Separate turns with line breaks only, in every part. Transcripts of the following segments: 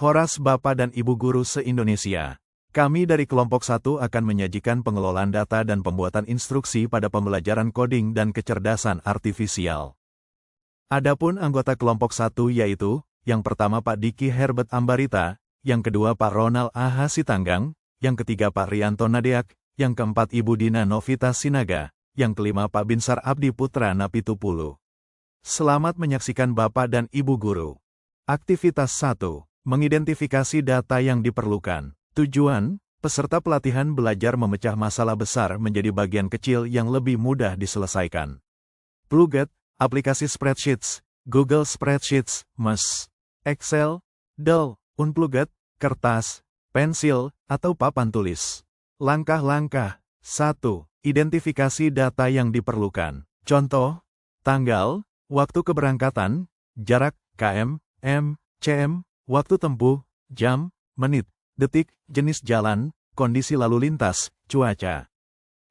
Horas Bapak dan Ibu Guru se-Indonesia. Kami dari kelompok 1 akan menyajikan pengelolaan data dan pembuatan instruksi pada pembelajaran coding dan kecerdasan artifisial. Adapun anggota kelompok 1 yaitu, yang pertama Pak Diki Herbert Ambarita, yang kedua Pak Ronald A. Hasitanggang, yang ketiga Pak Rianto Nadeak, yang keempat Ibu Dina Novita Sinaga, yang kelima Pak Binsar Abdi Putra Napitupulu. Selamat menyaksikan Bapak dan Ibu Guru. Aktivitas 1. Mengidentifikasi data yang diperlukan. Tujuan, peserta pelatihan belajar memecah masalah besar menjadi bagian kecil yang lebih mudah diselesaikan. Pluget, aplikasi spreadsheets, Google Spreadsheets, MS, Excel, Del, Unplugged, kertas, pensil, atau papan tulis. Langkah-langkah. 1. Identifikasi data yang diperlukan. Contoh, tanggal, waktu keberangkatan, jarak, km, m, cm, waktu tempuh, jam, menit, detik, jenis jalan, kondisi lalu lintas, cuaca.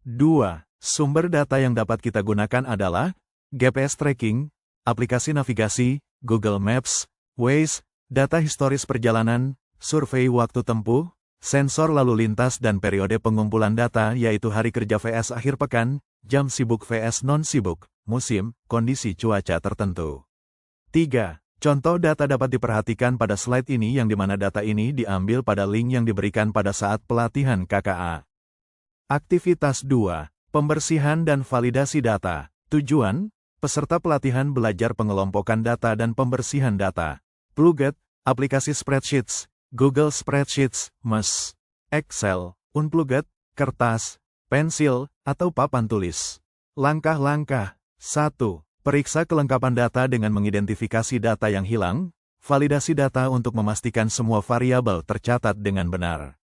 2. Sumber data yang dapat kita gunakan adalah GPS tracking, aplikasi navigasi, Google Maps, Waze, data historis perjalanan, survei waktu tempuh, sensor lalu lintas dan periode pengumpulan data yaitu hari kerja vs akhir pekan, jam sibuk vs non-sibuk, musim, kondisi cuaca tertentu. 3. Contoh data dapat diperhatikan pada slide ini yang dimana data ini diambil pada link yang diberikan pada saat pelatihan KKA. Aktivitas 2. Pembersihan dan validasi data. Tujuan, peserta pelatihan belajar pengelompokan data dan pembersihan data. Pluget, aplikasi spreadsheets, Google Spreadsheets, MS, Excel, Unplugged, kertas, pensil, atau papan tulis. Langkah-langkah. 1. Periksa kelengkapan data dengan mengidentifikasi data yang hilang, validasi data untuk memastikan semua variabel tercatat dengan benar.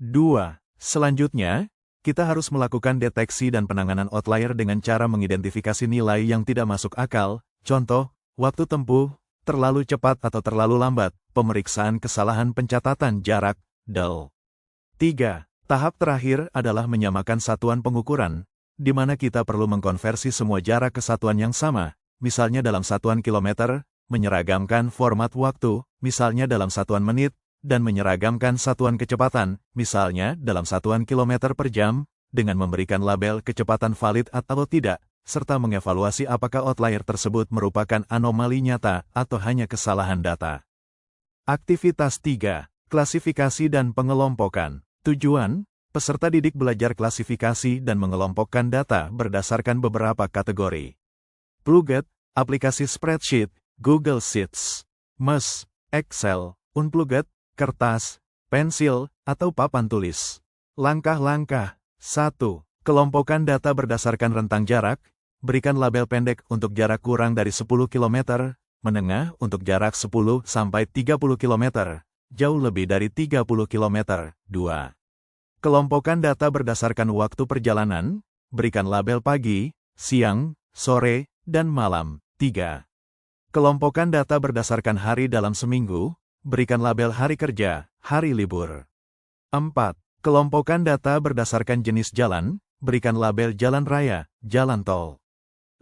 2. Selanjutnya, kita harus melakukan deteksi dan penanganan outlier dengan cara mengidentifikasi nilai yang tidak masuk akal, contoh, waktu tempuh, terlalu cepat atau terlalu lambat, pemeriksaan kesalahan pencatatan jarak, DEL. 3. Tahap terakhir adalah menyamakan satuan pengukuran, di mana kita perlu mengkonversi semua jarak ke satuan yang sama, misalnya dalam satuan kilometer, menyeragamkan format waktu, misalnya dalam satuan menit, dan menyeragamkan satuan kecepatan, misalnya dalam satuan kilometer per jam, dengan memberikan label kecepatan valid atau tidak, serta mengevaluasi apakah outlier tersebut merupakan anomali nyata atau hanya kesalahan data. Aktivitas 3. Klasifikasi dan pengelompokan. Tujuan, peserta didik belajar klasifikasi dan mengelompokkan data berdasarkan beberapa kategori. Pluget, aplikasi spreadsheet, Google Sheets, MS, Excel, Unplugged, kertas, pensil, atau papan tulis. Langkah-langkah. 1. Kelompokkan data berdasarkan rentang jarak, berikan label pendek untuk jarak kurang dari 10 km, menengah untuk jarak 10 sampai 30 km, jauh lebih dari 30 km. 2. Kelompokkan data berdasarkan waktu perjalanan, berikan label pagi, siang, sore, dan malam. 3. Kelompokkan data berdasarkan hari dalam seminggu, berikan label hari kerja, hari libur. 4. Kelompokkan data berdasarkan jenis jalan, berikan label jalan raya, jalan tol.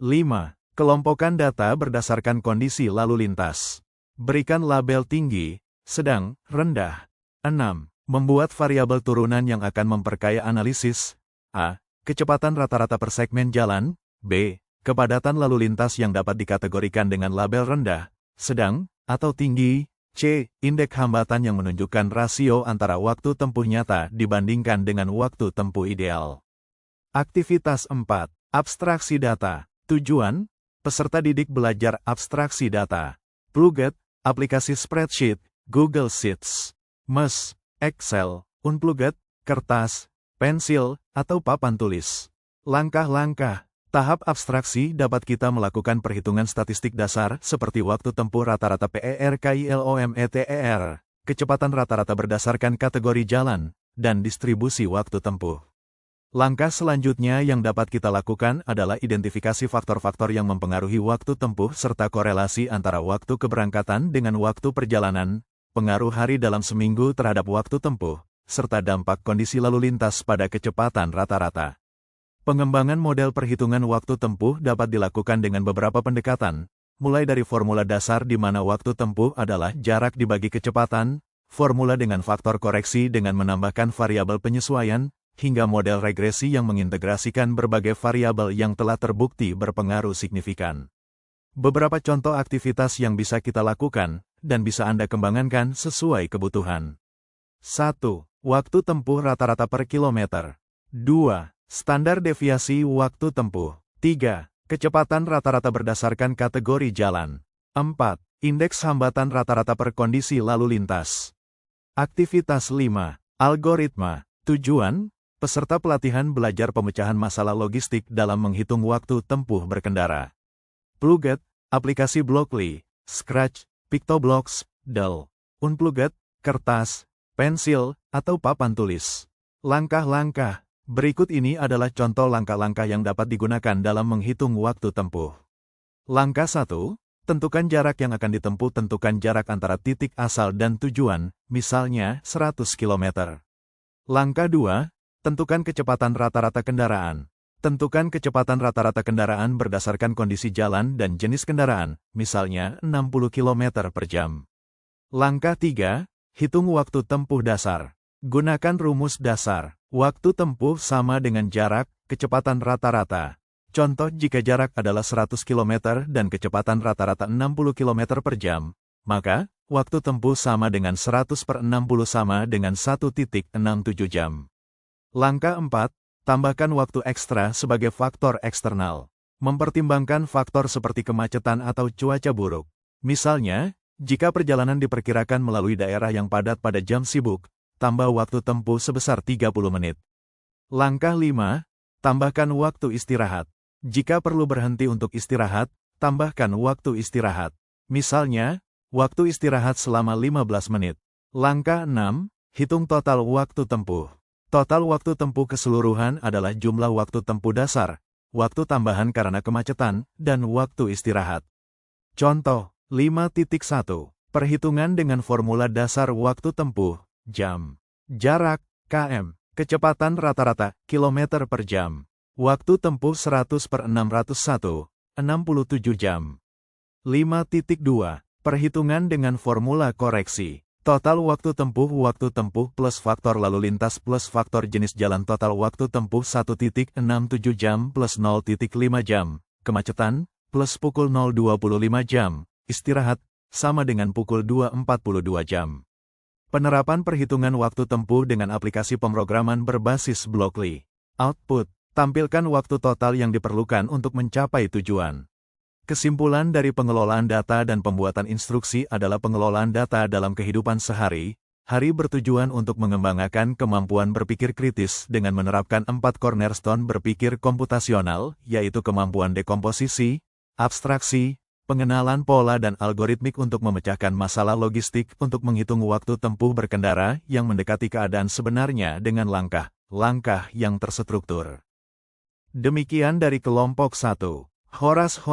5. Kelompokkan data berdasarkan kondisi lalu lintas. Berikan label tinggi, sedang, rendah. 6. Membuat variabel turunan yang akan memperkaya analisis. A. Kecepatan rata-rata per segmen jalan. B. Kepadatan lalu lintas yang dapat dikategorikan dengan label rendah, sedang, atau tinggi. C. Indeks hambatan yang menunjukkan rasio antara waktu tempuh nyata dibandingkan dengan waktu tempuh ideal. Aktivitas 4. Abstraksi data. Tujuan, peserta didik belajar abstraksi data. Pluget, aplikasi spreadsheet, Google Sheets, MS, Excel, Unplugged, kertas, pensil, atau papan tulis. Langkah-langkah. Tahap abstraksi dapat kita melakukan perhitungan statistik dasar seperti waktu tempuh rata-rata PER/KILOMETER, kecepatan rata-rata berdasarkan kategori jalan, dan distribusi waktu tempuh. Langkah selanjutnya yang dapat kita lakukan adalah identifikasi faktor-faktor yang mempengaruhi waktu tempuh serta korelasi antara waktu keberangkatan dengan waktu perjalanan, pengaruh hari dalam seminggu terhadap waktu tempuh, serta dampak kondisi lalu lintas pada kecepatan rata-rata. Pengembangan model perhitungan waktu tempuh dapat dilakukan dengan beberapa pendekatan, mulai dari formula dasar di mana waktu tempuh adalah jarak dibagi kecepatan, formula dengan faktor koreksi dengan menambahkan variabel penyesuaian, hingga model regresi yang mengintegrasikan berbagai variabel yang telah terbukti berpengaruh signifikan. Beberapa contoh aktivitas yang bisa kita lakukan, dan bisa Anda kembangkan sesuai kebutuhan. 1. Waktu tempuh rata-rata per kilometer. 2. Standar deviasi waktu tempuh. 3. Kecepatan rata-rata berdasarkan kategori jalan. 4. Indeks hambatan rata-rata per kondisi lalu lintas. Aktivitas 5. Algoritma. Tujuan, peserta pelatihan belajar pemecahan masalah logistik dalam menghitung waktu tempuh berkendara. Pluget, aplikasi Blockly, Scratch, PictoBlocks, Del, Unplugged, kertas, pensil, atau papan tulis. Langkah-langkah. Berikut ini adalah contoh langkah-langkah yang dapat digunakan dalam menghitung waktu tempuh. Langkah 1. Tentukan jarak yang akan ditempuh. Tentukan jarak antara titik asal dan tujuan, misalnya 100 km. Langkah 2. Tentukan kecepatan rata-rata kendaraan. Tentukan kecepatan rata-rata kendaraan berdasarkan kondisi jalan dan jenis kendaraan, misalnya 60 km per jam. Langkah 3. Hitung waktu tempuh dasar. Gunakan rumus dasar. Waktu tempuh sama dengan jarak, kecepatan rata-rata. Contoh jika jarak adalah 100 km dan kecepatan rata-rata 60 km per jam, maka waktu tempuh sama dengan 100 per 60 sama dengan 1,67 jam. Langkah 4. Tambahkan waktu ekstra sebagai faktor eksternal. Mempertimbangkan faktor seperti kemacetan atau cuaca buruk. Misalnya, jika perjalanan diperkirakan melalui daerah yang padat pada jam sibuk, tambah waktu tempuh sebesar 30 menit. Langkah 5. Tambahkan waktu istirahat. Jika perlu berhenti untuk istirahat, tambahkan waktu istirahat. Misalnya, waktu istirahat selama 15 menit. Langkah 6. Hitung total waktu tempuh. Total waktu tempuh keseluruhan adalah jumlah waktu tempuh dasar, waktu tambahan karena kemacetan, dan waktu istirahat. Contoh, 5.1. Perhitungan dengan formula dasar waktu tempuh, jam. Jarak, km. Kecepatan rata-rata, kilometer per jam. Waktu tempuh 100 per 601, 67 jam. 5.2. Perhitungan dengan formula koreksi. Total waktu tempuh plus faktor lalu lintas plus faktor jenis jalan. Total waktu tempuh 1.67 jam plus 0.5 jam. Kemacetan plus pukul 0.25 jam. Istirahat sama dengan pukul 2.42 jam. Penerapan perhitungan waktu tempuh dengan aplikasi pemrograman berbasis Blockly. Output, tampilkan waktu total yang diperlukan untuk mencapai tujuan. Kesimpulan dari pengelolaan data dan pembuatan instruksi adalah pengelolaan data dalam kehidupan sehari-hari bertujuan untuk mengembangkan kemampuan berpikir kritis dengan menerapkan 4 cornerstone berpikir komputasional, yaitu kemampuan dekomposisi, abstraksi, pengenalan pola dan algoritmik untuk memecahkan masalah logistik untuk menghitung waktu tempuh berkendara yang mendekati keadaan sebenarnya dengan langkah-langkah yang terstruktur. Demikian dari kelompok 1. Horas.